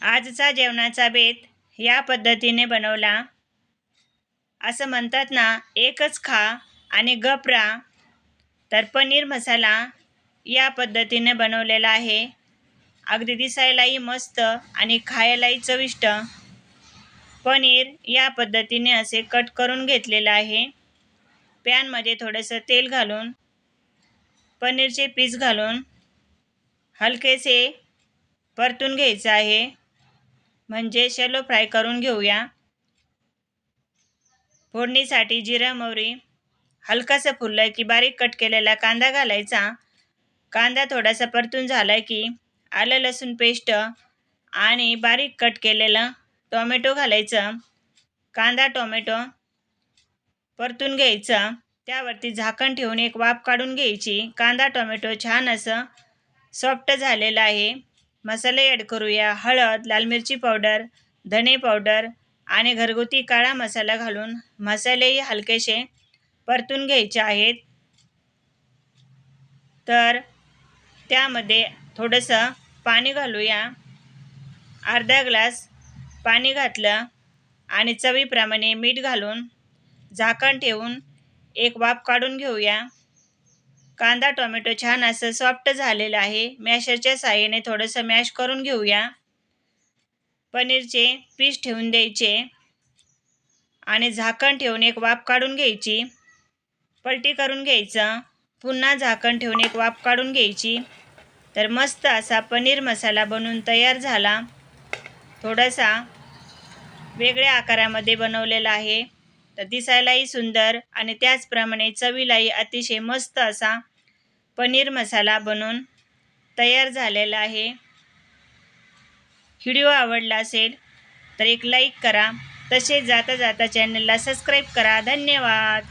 आजचा जेवणाचा बेत या पद्धतीने बनवला। असं म्हणतात ना, एकच खा आणि गप रा। तर पनीर मसाला या पद्धतीने बनवलेला आहे। अगदी दिसायलाही मस्त आणि खायलाही चविष्ट पनीर या पद्धतीने असे कट करून घेतलेलं आहे। पॅनमध्ये थोडंसं तेल घालून पनीरचे पीस घालून हलकेसे परतून घ्यायचं आहे, म्हणजे शॅलो फ्राय करून घेऊया। फोडणीसाठी जिरा मोहरी हलकासा फुलला की बारीक कट केलेला कांदा घालायचा। कांदा थोडासा परतून झाला की आलं लसूण पेस्ट आणि बारीक कट केलेलं टोमॅटो घालायचं। कांदा टोमॅटो परतून घ्यायचा, त्यावरती झाकण ठेवून एक वाफ काढून घ्यायची। कांदा टोमॅटो छान असं सॉफ्ट झालेला आहे। मसाले ॲड करूया। हळद, लाल मिरची पावडर, धने पावडर आणि घरगुती काळा मसाला घालून मसालेही हलकेसे परतून घ्यायचे आहेत। तर त्यामध्ये थोडंसं पाणी घालूया। अर्धा ग्लास पाणी घातलं आणि चवीप्रमाणे मीठ घालून झाकण ठेवून एक वाफ काढून घेऊया। कांदा टोमॅटो छान असं सॉफ्ट झालेलं आहे। मॅशरच्या साहाय्याने थोडंसं मॅश करून घेऊया। पनीरचे पीस ठेवून द्यायचे आणि झाकण ठेवून एक वाफ काढून घ्यायची। पलटी करून घ्यायचं, पुन्हा झाकण ठेवून एक वाफ काढून घ्यायची। तर मस्त असा पनीर मसाला बनून तयार झाला। थोडासा वेगळ्या आकारामध्ये बनवलेला आहे, तर दिसायलाही सुंदर आणि त्याचप्रमाणे चवीलाही अतिशय मस्त असा पनीर मसाला बनून तयार झालेला आहे। व्हिडिओ आवडला असेल तर एक लाईक करा, तसेच जाता जाता चॅनलला सबस्क्राईब करा। धन्यवाद।